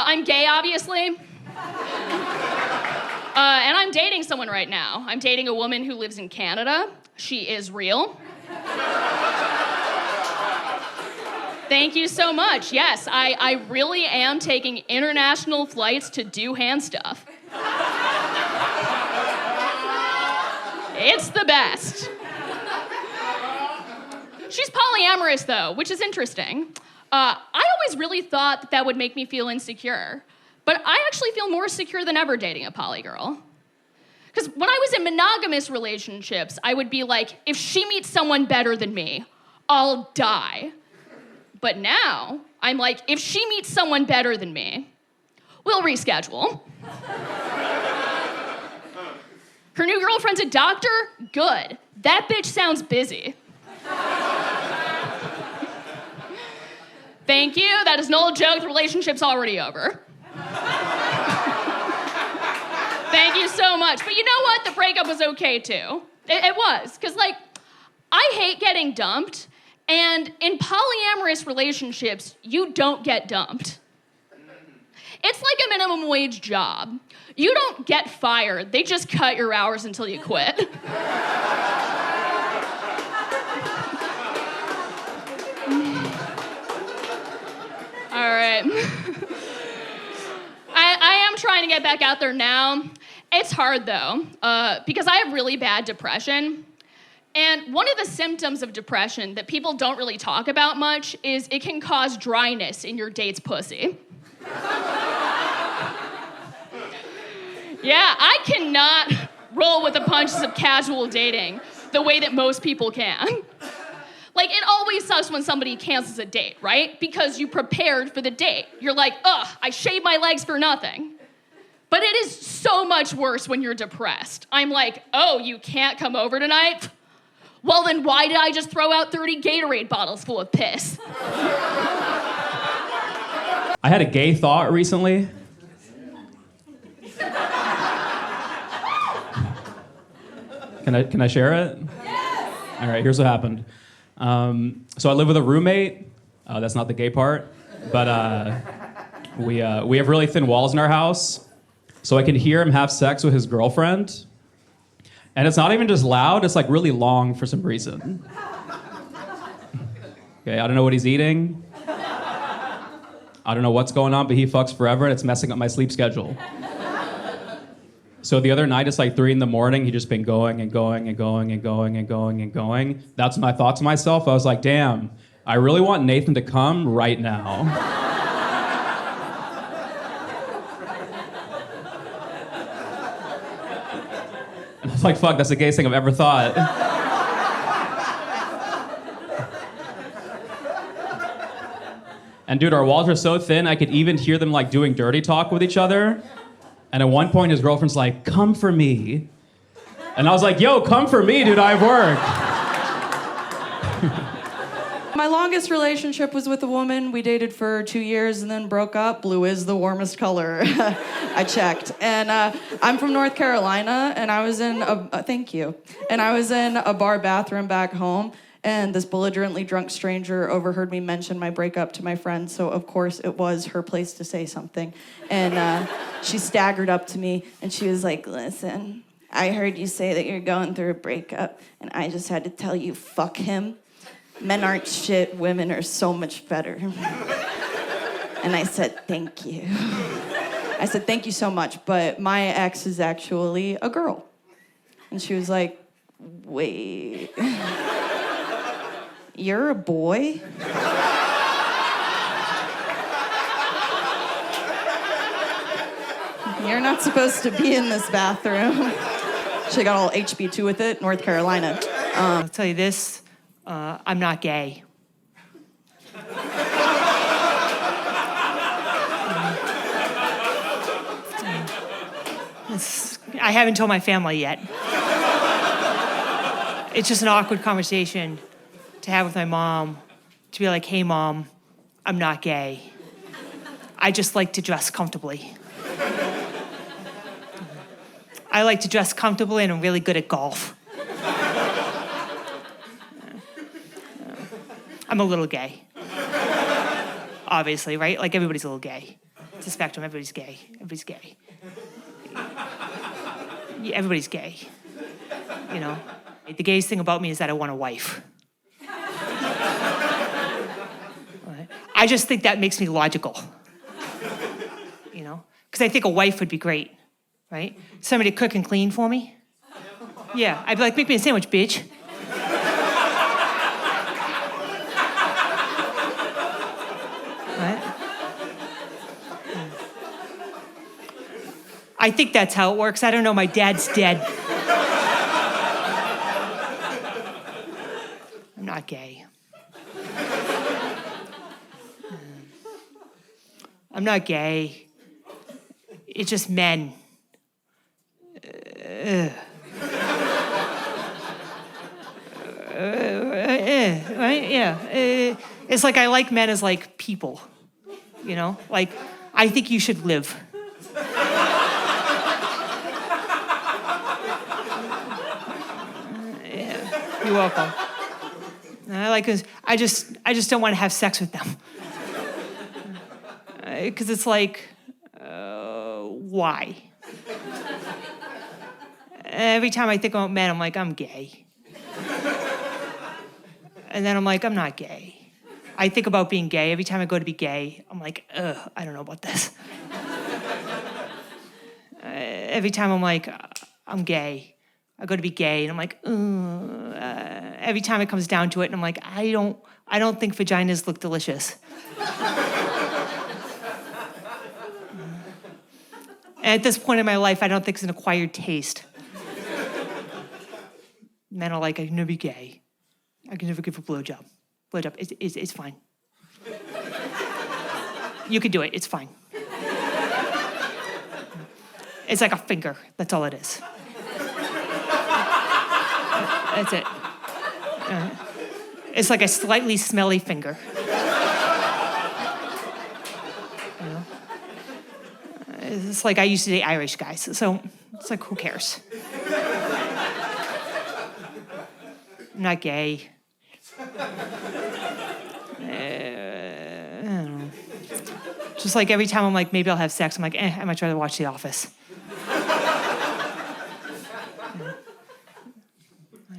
I'm gay, obviously. And I'm dating someone right now. I'm dating a woman who lives in Canada. She is real. Thank you so much. Yes, I really am taking international flights to do hand stuff. It's the best. She's polyamorous, though, which is interesting. I always really thought that would make me feel insecure. But I actually feel more secure than ever dating a poly girl. Because when I was in monogamous relationships, I would be like, if she meets someone better than me, I'll die. But now, I'm like, if she meets someone better than me, we'll reschedule. Her new girlfriend's a doctor? Good. That bitch sounds busy. Thank you, that is an old joke, the relationship's already over. Thank you so much. But you know what? The breakup was okay too. It was, because I hate getting dumped, and in polyamorous relationships, you don't get dumped. It's like a minimum wage job. You don't get fired, they just cut your hours until you quit. All right. I am trying to get back out there now. It's hard though, because I have really bad depression. And one of the symptoms of depression that people don't really talk about much is it can cause dryness in your date's pussy. Yeah, I cannot roll with the punches of casual dating the way that most people can. Like, it always sucks when somebody cancels a date, right? Because you prepared for the date. You're like, ugh, I shaved my legs for nothing. But it is so much worse when you're depressed. I'm like, oh, you can't come over tonight? Well, then why did I just throw out 30 Gatorade bottles full of piss? I had a gay thought recently. Can I share it? Yes! All right, here's what happened. So I live with a roommate. That's not the gay part. But we have really thin walls in our house. So I can hear him have sex with his girlfriend. And it's not even just loud, it's like really long for some reason. Okay, I don't know what he's eating. I don't know what's going on, but he fucks forever and it's messing up my sleep schedule. So the other night, it's like 3 a.m. He just been going and going and going and going and going and going. That's when I thought to myself, I was like, damn, I really want Nathan to come right now. And I was like, fuck, that's the gayest thing I've ever thought. And dude, our walls are so thin, I could even hear them like doing dirty talk with each other. And at one point, his girlfriend's like, come for me. And I was like, yo, come for me, dude, I have work. My longest relationship was with a woman. We dated for 2 years and then broke up. Blue is the warmest color. I checked. And I'm from North Carolina, and I was in thank you. And I was in a bar bathroom back home, and this belligerently drunk stranger overheard me mention my breakup to my friend, so of course it was her place to say something. And she staggered up to me, and she was like, listen, I heard you say that you're going through a breakup, and I just had to tell you, fuck him. Men aren't shit, women are so much better. And I said, thank you. I said, thank you so much, but my ex is actually a girl. And she was like, wait, you're a boy? You're not supposed to be in this bathroom. She got all HB2 with it, North Carolina. I'll tell you this, I'm not gay. I haven't told my family yet. It's just an awkward conversation to have with my mom, to be like, hey mom, I'm not gay. I just like to dress comfortably. I like to dress comfortably and I'm really good at golf. I'm a little gay. Obviously, right? Like everybody's a little gay. It's a spectrum. Everybody's gay. Everybody's gay. Yeah, everybody's gay. You know? The gayest thing about me is that I want a wife. I just think that makes me logical. You know? Because I think a wife would be great, right? Somebody to cook and clean for me. Yeah, I'd be like, make me a sandwich, bitch. Right? I think that's how it works. I don't know, my dad's dead. I'm not gay. I'm not gay. It's just men. Right? Yeah. It's like I like men as like people. You know? Like, I think you should live. Yeah. You're welcome. I just don't want to have sex with them. Because it's like, why? Every time I think about men, I'm like, I'm gay. And then I'm like, I'm not gay. I think about being gay. Every time I go to be gay, I'm like, I don't know about this. Every time I'm like, I'm gay, I go to be gay, and I'm like, every time it comes down to it, and I'm like, I don't think vaginas look delicious. And at this point in my life, I don't think it's an acquired taste. Men are like, I can never be gay. I can never give a blowjob. Blowjob, it's fine. You can do it, it's fine. It's like a finger, that's all it is. That's it. It's like a slightly smelly finger. You know? It's like I used to date Irish guys, so it's like, who cares? I'm not gay. I don't know. Just like every time I'm like, maybe I'll have sex, I'm like, I might try to watch The Office.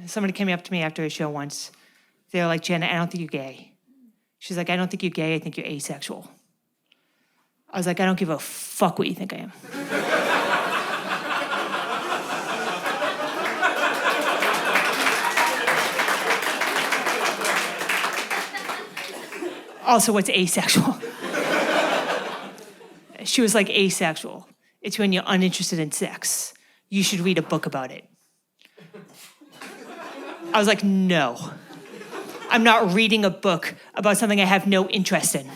Somebody came up to me after a show once. They were like, Jenna, I don't think you're gay. She's like, I don't think you're gay, I think you're asexual. I was like, I don't give a fuck what you think I am. Also, what's asexual? She was like, asexual. It's when you're uninterested in sex. You should read a book about it. I was like, no. I'm not reading a book about something I have no interest in.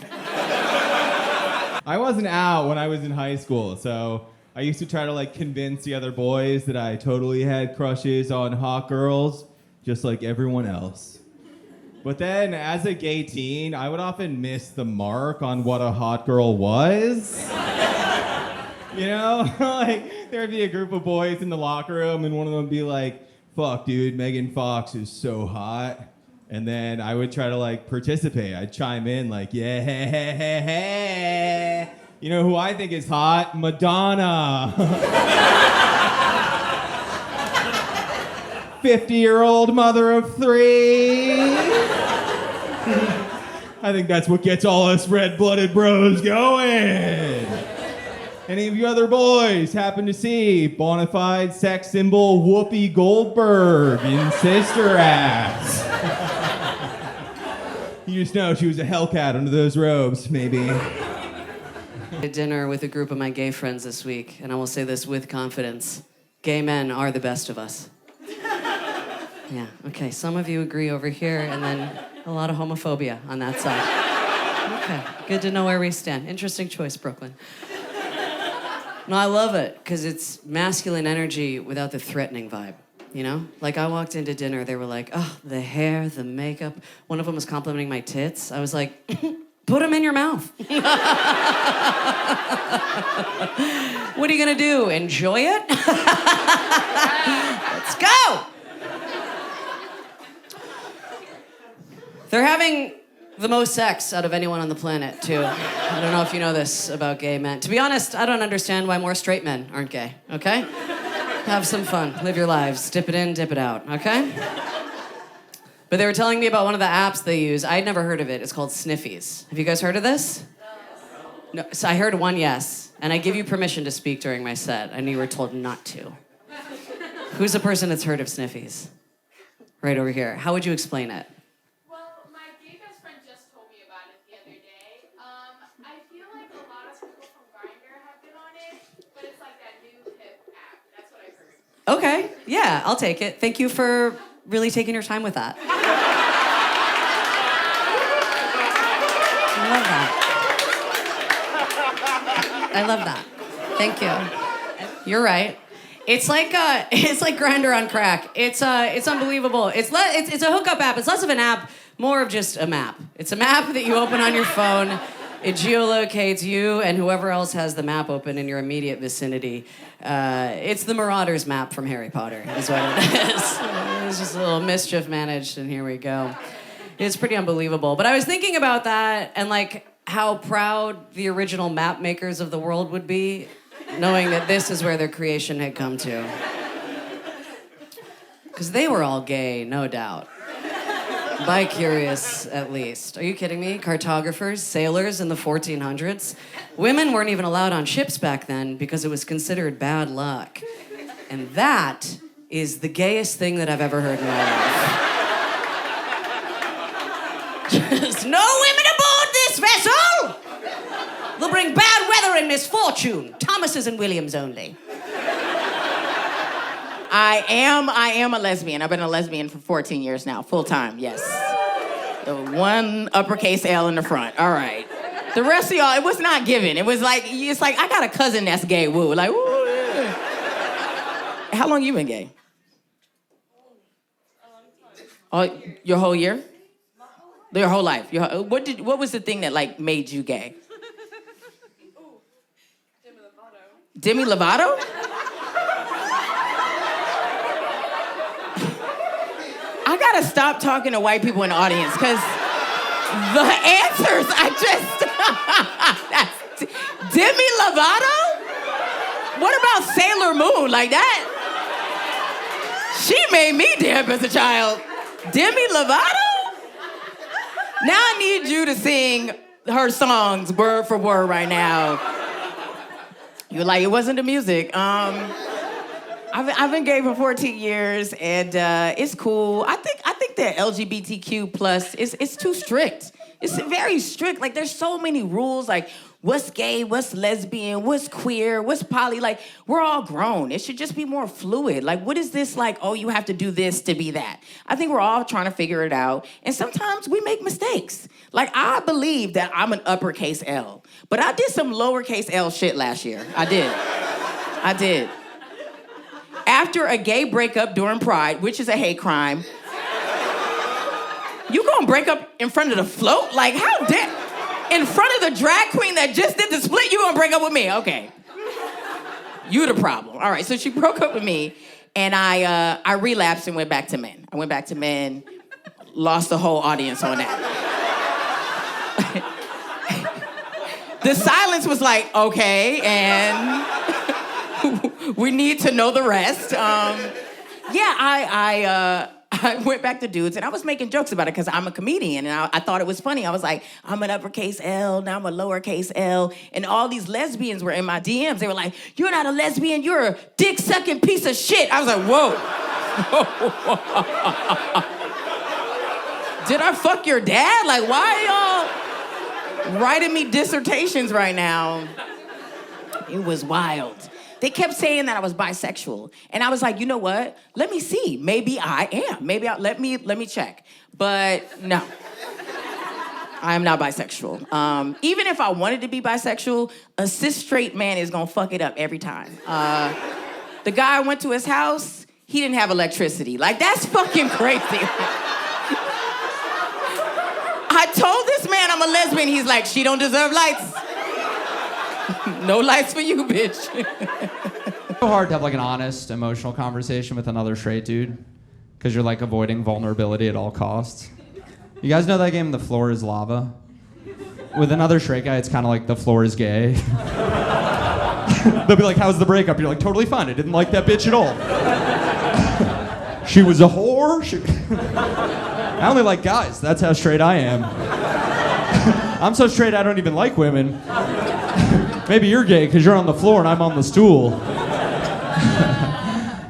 I wasn't out when I was in high school, so I used to try to like convince the other boys that I totally had crushes on hot girls, just like everyone else. But then, as a gay teen, I would often miss the mark on what a hot girl was. You know? Like, there'd be a group of boys in the locker room, and one of them would be like, fuck, dude, Megan Fox is so hot. And then I would try to, like, participate. I'd chime in, like, yeah. You know who I think is hot? Madonna. 50-year-old mother of 3. I think that's what gets all us red-blooded bros going. Any of you other boys happen to see bona fide sex symbol Whoopi Goldberg in Sister Act? You just know she was a Hellcat under those robes, maybe. I had dinner with a group of my gay friends this week, and I will say this with confidence. Gay men are the best of us. Yeah, okay, some of you agree over here, and then a lot of homophobia on that side. Okay, good to know where we stand. Interesting choice, Brooklyn. No, I love it, because it's masculine energy without the threatening vibe, you know? Like, I walked into dinner, they were like, oh, the hair, the makeup. One of them was complimenting my tits. I was like, put them in your mouth. What are you gonna do, enjoy it? Let's go! They're having The most sex out of anyone on the planet, too. I don't know if you know this about gay men. To be honest, I don't understand why more straight men aren't gay, okay? Have some fun. Live your lives. Dip it in, dip it out, okay? But they were telling me about one of the apps they use. I'd never heard of it. It's called Sniffies. Have you guys heard of this? No. So I heard one yes, and I give you permission to speak during my set, and you were told not to. Who's the person that's heard of Sniffies? Right over here. How would you explain it? Okay, yeah, I'll take it. Thank you for really taking your time with that. I love that. Thank you. You're right. It's like Grindr on crack. It's unbelievable. It's a hookup app. It's less of an app, more of just a map. It's a map that you open on your phone. It geolocates you and whoever else has the map open in your immediate vicinity. It's the Marauders map from Harry Potter, is what it is. It's just a little mischief managed, and here we go. It's pretty unbelievable. But I was thinking about that and like how proud the original map makers of the world would be, knowing that this is where their creation had come to. Because they were all gay, no doubt. Bi-curious, at least. Are you kidding me? Cartographers, sailors in the 1400s. Women weren't even allowed on ships back then because it was considered bad luck. And that is the gayest thing that I've ever heard in my life. Just no women aboard this vessel! They'll bring bad weather and misfortune. Thomases and Williams only. I am a lesbian. I've been a lesbian for 14 years now, full time, yes. The one uppercase L in the front, all right. The rest of y'all, it was not given. It's like, I got a cousin that's gay, woo. Like, woo, yeah. How long you been gay? Oh, your whole year? Your whole life? What was the thing that, like, made you gay? Demi Lovato? I gotta stop talking to white people in the audience, because the answers that's Demi Lovato? What about Sailor Moon? Like that? She made me damp as a child. Demi Lovato? Now I need you to sing her songs word for word right now. You're like, it wasn't the music. I've been gay for 14 years, and it's cool. I think that LGBTQ plus it's too strict. It's very strict. Like, there's so many rules. Like, what's gay, what's lesbian, what's queer, what's poly. Like, we're all grown. It should just be more fluid. Like, what is this like, oh, you have to do this to be that? I think we're all trying to figure it out, and sometimes we make mistakes. Like, I believe that I'm an uppercase L, but I did some lowercase L shit last year. I did. After a gay breakup during Pride, which is a hate crime, you gonna break up in front of the float? Like, how dare... In front of the drag queen that just did the split, you gonna break up with me? Okay. You the problem. All right, so she broke up with me, and I relapsed and went back to men. I went back to men, lost the whole audience on that. The silence was like, okay, and... we need to know the rest. I went back to dudes, and I was making jokes about it because I'm a comedian, and I thought it was funny. I was like, I'm an uppercase L, now I'm a lowercase L, and all these lesbians were in my DMs. They were like, you're not a lesbian, you're a dick-sucking piece of shit. I was like, whoa. Did I fuck your dad? Like, why are y'all writing me dissertations right now? It was wild. They kept saying that I was bisexual. And I was like, you know what? Let me see. Maybe I am. Let me check. But no. I am not bisexual. Even if I wanted to be bisexual, a cis straight man is gonna fuck it up every time. The guy I went to his house, he didn't have electricity. Like, that's fucking crazy. I told this man I'm a lesbian. He's like, she don't deserve lights. No lights for you, bitch. It's so hard to have like an honest, emotional conversation with another straight dude because you're like avoiding vulnerability at all costs. You guys know that game, The Floor is Lava? With another straight guy, it's kind of like The Floor is Gay. They'll be like, how's the breakup? You're like, totally fine. I didn't like that bitch at all. She was a whore. I only like guys. That's how straight I am. I'm so straight I don't even like women. Maybe you're gay because you're on the floor and I'm on the stool.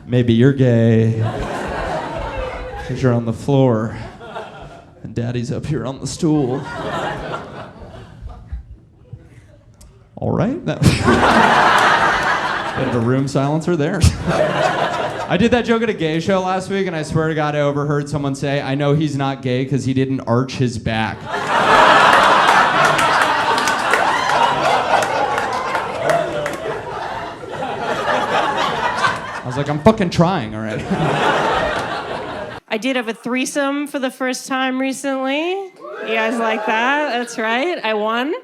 Maybe you're gay because you're on the floor and daddy's up here on the stool. All right. Bit of a room silencer there. I did that joke at a gay show last week, and I swear to God I overheard someone say, I know he's not gay because he didn't arch his back. I was like, I'm fucking trying already. I did have a threesome for the first time recently. You guys like that? That's right. I won.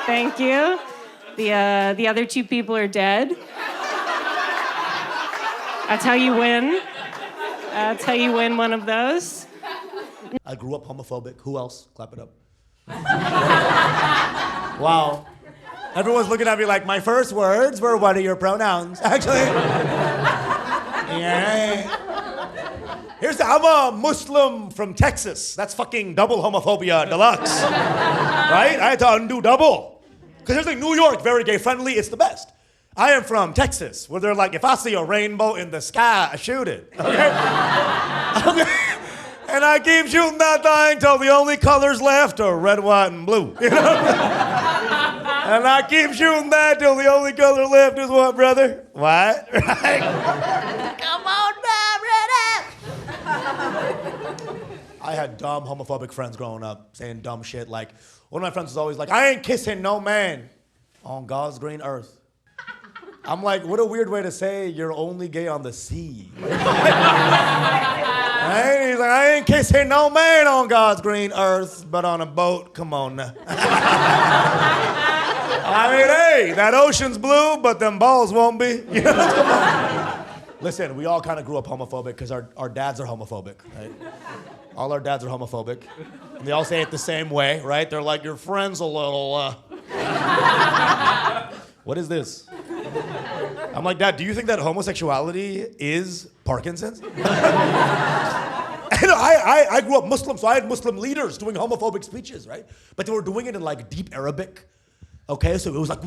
Thank you. The other two people are dead. That's how you win. That's how you win one of those. I grew up homophobic. Who else? Clap it up. Wow. Everyone's looking at me like, my first words were, what are your pronouns? Actually. Yeah. I'm a Muslim from Texas. That's fucking double homophobia deluxe. Right? I had to undo double. Because there's like New York, very gay friendly, it's the best. I am from Texas, where they're like, if I see a rainbow in the sky, I shoot it. Okay? And I keep shooting that thing till the only colors left are red, white, and blue. You know? And I keep shooting that till the only color left is what, brother? White, right? Come on now, brother! I had dumb homophobic friends growing up saying dumb shit like, one of my friends was always like, I ain't kissing no man on God's green earth. I'm like, what a weird way to say you're only gay on the sea. Right? He's like, I ain't kissing no man on God's green earth, but on a boat, come on now. I mean, hey, that ocean's blue, but them balls won't be. You know, come on. Listen, we all kind of grew up homophobic because our dads are homophobic, right? All our dads are homophobic. And they all say it the same way, right? They're like, your friend's a little, What is this? I'm like, Dad, do you think that homosexuality is Parkinson's? And I grew up Muslim, so I had Muslim leaders doing homophobic speeches, right? But they were doing it in like deep Arabic. Okay, so it was like,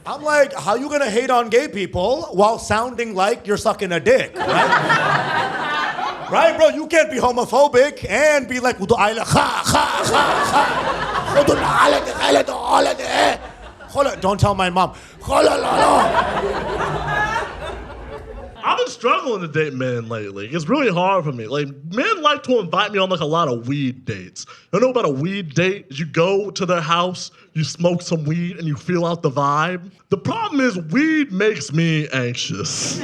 I'm like, how you gonna hate on gay people while sounding like you're sucking a dick, right? Right, bro, you can't be homophobic and be like, don't tell my mom. I've been struggling to date men lately. It's really hard for me. Like, men like to invite me on like a lot of weed dates. You know about a weed date? You go to their house, you smoke some weed, and you feel out the vibe. The problem is weed makes me anxious.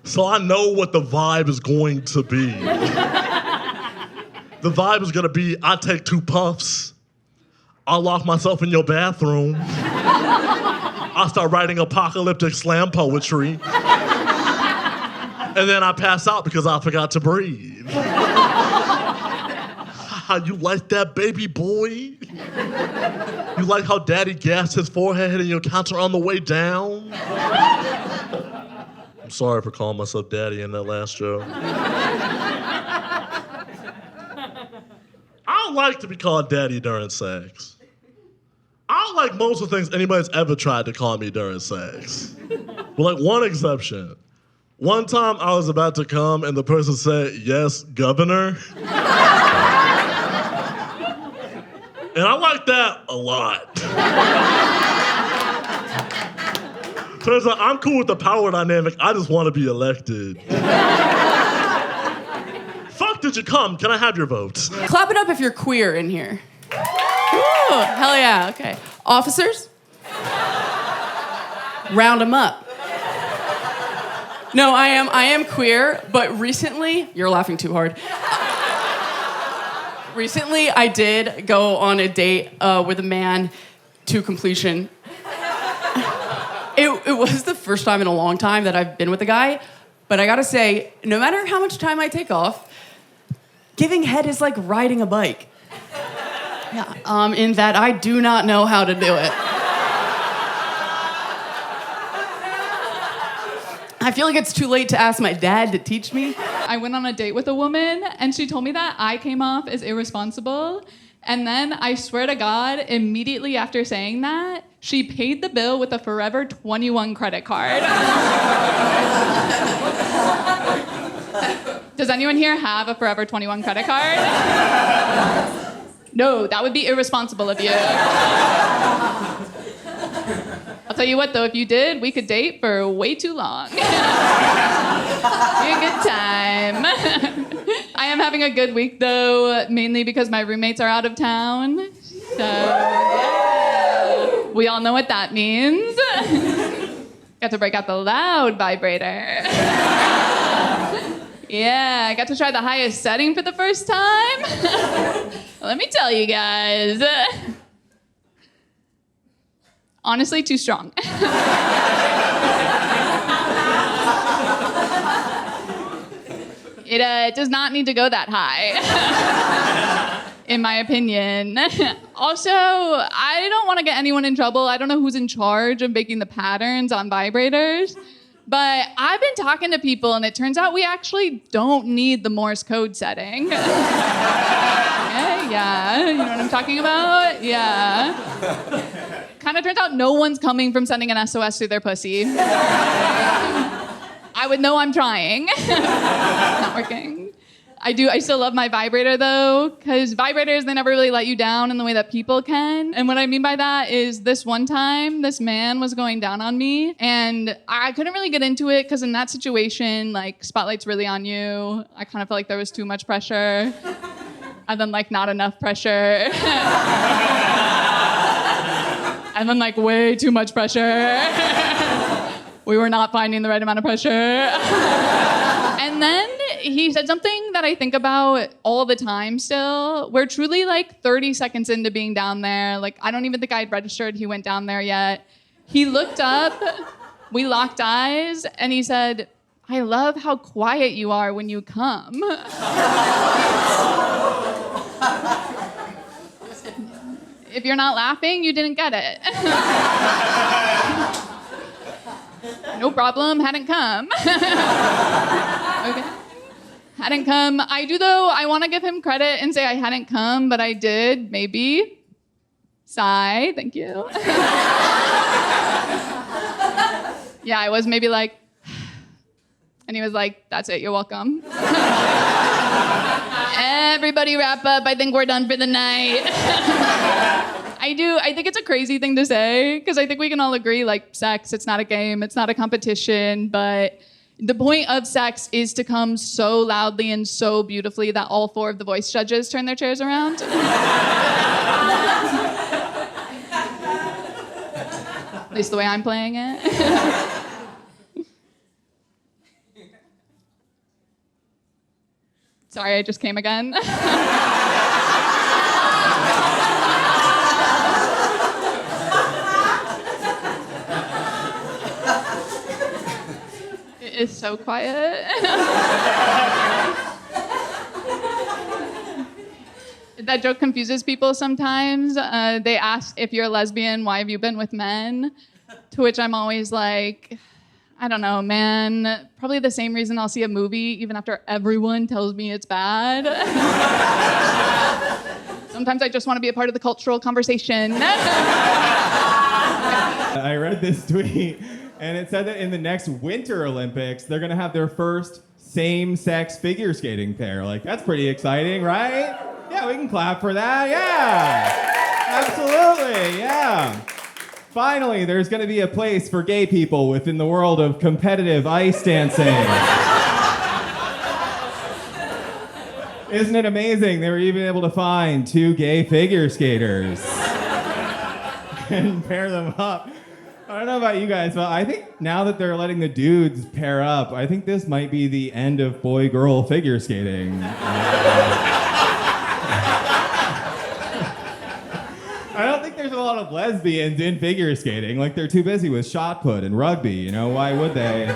So I know what the vibe is going to be. The vibe is gonna be, I take 2 puffs, I'll lock myself in your bathroom, I'll start writing apocalyptic slam poetry, and then I pass out because I forgot to breathe. How you like that, baby boy? You like how daddy gassed his forehead hitting your counter on the way down? I'm sorry for calling myself daddy in that last joke. I don't like to be called daddy during sex. I don't like most of the things anybody's ever tried to call me during sex. With like one exception. One time I was about to come and the person said, yes, governor. And I like that a lot. Turns out I'm cool with the power dynamic, I just want to be elected. Fuck did you come? Can I have your vote? Clap it up if you're queer in here. Ooh, hell yeah, okay. Officers? Round them up. No, I am queer, but recently, you're laughing too hard. Recently, I did go on a date with a man to completion. It was the first time in a long time that I've been with a guy, But I gotta say, no matter how much time I take off, giving head is like riding a bike. Yeah, in that I do not know how to do it. I feel like it's too late to ask my dad to teach me. I went on a date with a woman, and she told me that I came off as irresponsible. And then, I swear to God, immediately after saying that, she paid the bill with a Forever 21 credit card. Does anyone here have a Forever 21 credit card? No, that would be irresponsible of you. I'll tell you what, though, if you did, we could date for way too long. Be a good time. I am having a good week, though, mainly because my roommates are out of town. So, yeah. We all know what that means. Got to break out the loud vibrator. Yeah, I got to try the highest setting for the first time. Let me tell you guys. Honestly, too strong. It does not need to go that high, in my opinion. Also, I don't want to get anyone in trouble. I don't know who's in charge of making the patterns on vibrators, but I've been talking to people, and it turns out we actually don't need the Morse code setting. Yeah, you know what I'm talking about? Yeah. Kind of turns out no one's coming from sending an SOS through their pussy. I would know I'm trying. Not working. I still love my vibrator though, because vibrators, they never really let you down in the way that people can. And what I mean by that is this one time, this man was going down on me, and I couldn't really get into it because in that situation, like, spotlight's really on you. I kind of felt like there was too much pressure, and then like not enough pressure. And then, like, way too much pressure. We were not finding the right amount of pressure. And then he said something that I think about all the time still. We're truly, like, 30 seconds into being down there. Like, I don't even think I'd registered he went down there yet. He looked up, we locked eyes, and he said, "I love how quiet you are when you come." If you're not laughing, you didn't get it. No problem, hadn't come. Okay. Hadn't come. I do, though, I want to give him credit and say I hadn't come, but I did, maybe. Sigh, thank you. Yeah, I was maybe like, and he was like, "That's it, you're welcome." Everybody wrap up. I think we're done for the night. I think it's a crazy thing to say, because I think we can all agree, like, sex, it's not a game, it's not a competition, but the point of sex is to come so loudly and so beautifully that all 4 of the voice judges turn their chairs around. At least the way I'm playing it. Sorry, I just came again. It is so quiet. That joke confuses people sometimes. They ask, if you're a lesbian, why have you been with men? To which I'm always like, I don't know, man. Probably the same reason I'll see a movie even after everyone tells me it's bad. Sometimes I just want to be a part of the cultural conversation. I read this tweet, and it said that in the next Winter Olympics, they're gonna have their first same-sex figure skating pair. Like, that's pretty exciting, right? Yeah, we can clap for that. Yeah, absolutely, yeah. Finally, there's going to be a place for gay people within the world of competitive ice dancing. Isn't it amazing? They were even able to find 2 gay figure skaters and pair them up. I don't know about you guys, but I think now that they're letting the dudes pair up, I think this might be the end of boy-girl figure skating. I don't think there's a lot of lesbians in figure skating. Like, they're too busy with shot put and rugby, you know? Why would they?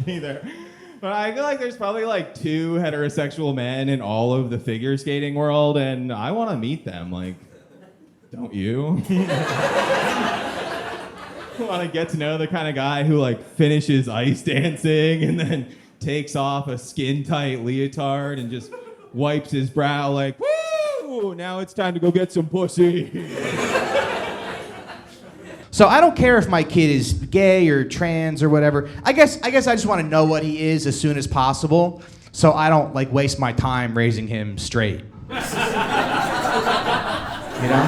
Neither. But I feel like there's probably like 2 heterosexual men in all of the figure skating world, and I want to meet them. Like, don't you? I want to get to know the kind of guy who like finishes ice dancing and then takes off a skin-tight leotard and just wipes his brow like, woo! Now it's time to go get some pussy. So I don't care if my kid is gay or trans or whatever. I guess I just want to know what he is as soon as possible, so I don't like waste my time raising him straight. You know?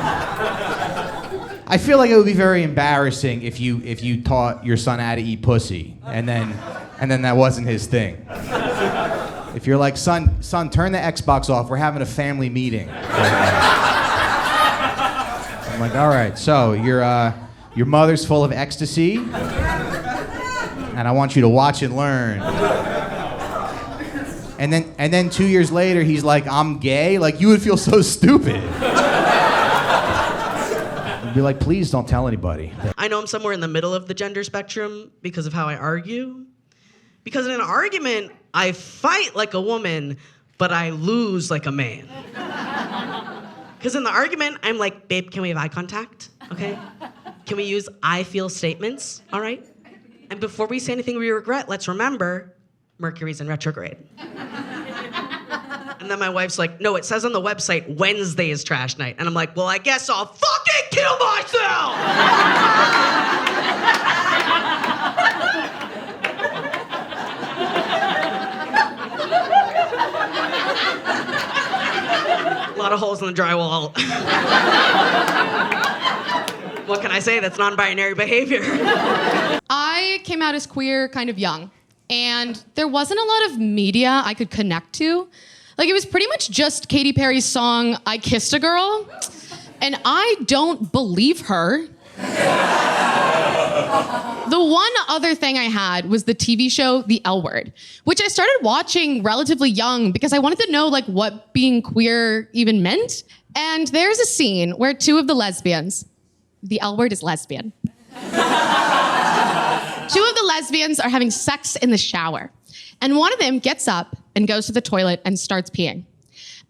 I feel like it would be very embarrassing if you taught your son how to eat pussy and then that wasn't his thing. If you're like, son, turn the Xbox off. We're having a family meeting. I'm like, all right. So your mother's full of ecstasy, and I want you to watch and learn. And then 2 years later, he's like, I'm gay. Like, you would feel so stupid. You'd be like, please don't tell anybody. I know I'm somewhere in the middle of the gender spectrum because of how I argue. Because in an argument, I fight like a woman, but I lose like a man. Because in the argument, I'm like, babe, can we have eye contact? Okay? Can we use I feel statements? All right? And before we say anything we regret, let's remember Mercury's in retrograde. And then my wife's like, no, it says on the website Wednesday is trash night. And I'm like, well, I guess I'll fucking kill myself! A lot of holes in the drywall. What can I say? That's non-binary behavior. I came out as queer kind of young, and there wasn't a lot of media I could connect to. Like, it was pretty much just Katy Perry's song, I Kissed a Girl, and I don't believe her. The one other thing I had was the TV show The L Word, which I started watching relatively young because I wanted to know like what being queer even meant. And there's a scene where 2 of the lesbians, the L Word is lesbian. 2 of the lesbians are having sex in the shower. And one of them gets up and goes to the toilet and starts peeing.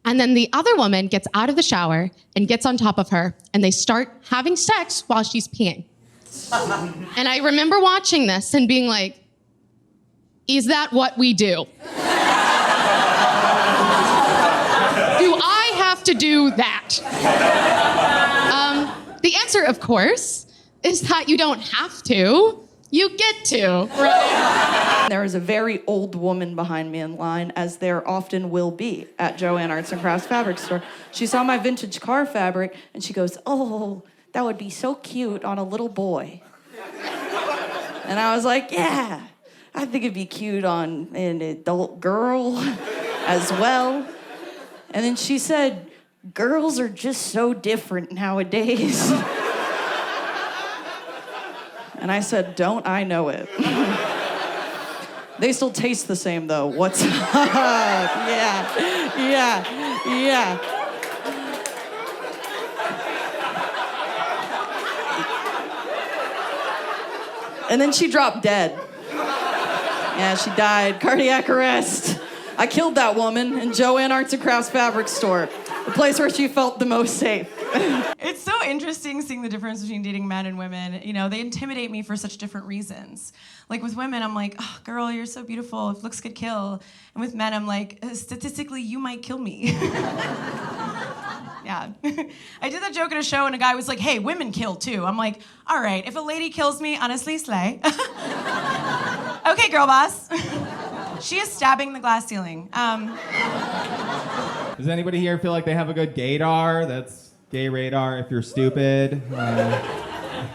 And then the other woman gets out of the shower and gets on top of her, and they start having sex while she's peeing. And I remember watching this and being like, is that what we do? Do I have to do that? The answer, of course, is that you don't have to. You get to, right? There is a very old woman behind me in line, as there often will be at Joann Arts and Crafts fabric store. She saw my vintage car fabric, and she goes, oh, that would be so cute on a little boy. And I was like, yeah, I think it'd be cute on an adult girl as well. And then she said, girls are just so different nowadays. And I said, don't I know it? They still taste the same, though. What's up? Yeah. And then she dropped dead. Yeah, she died. Cardiac arrest. I killed that woman in Joann Arts and Crafts fabric store, the place where she felt the most safe. It's so interesting seeing the difference between dating men and women. You know, they intimidate me for such different reasons. Like with women, I'm like, oh, girl, you're so beautiful. If looks could kill. And with men, I'm like, statistically, you might kill me. Yeah. I did that joke at a show and a guy was like, hey, women kill too. I'm like, all right, if a lady kills me, honestly, slay. Okay, girl boss. She is stabbing the glass ceiling. Does anybody here feel like they have a good gaydar? That's gay radar if you're stupid.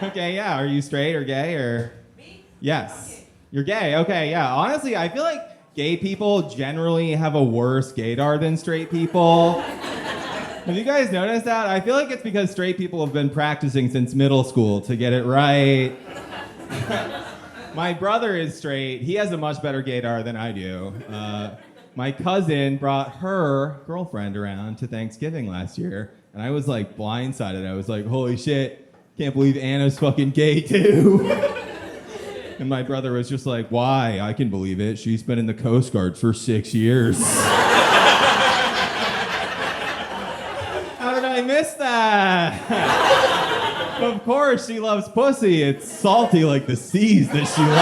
Okay, yeah. Are you straight or gay or? Me? Yes. You're gay. Okay, yeah. Honestly, I feel like gay people generally have a worse gaydar than straight people. Have you guys noticed that? I feel like it's because straight people have been practicing since middle school to get it right. My brother is straight. He has a much better gaydar than I do. My cousin brought her girlfriend around to Thanksgiving last year, and I was like blindsided. I was like, holy shit, can't believe Anna's fucking gay too. And my brother was just like, why? I can believe it. She's been in the Coast Guard for 6 years. How did I miss that? Of course, she loves pussy. It's salty like the seas that she loves.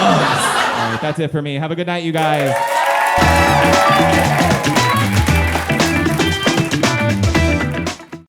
All right, that's it for me. Have a good night, you guys.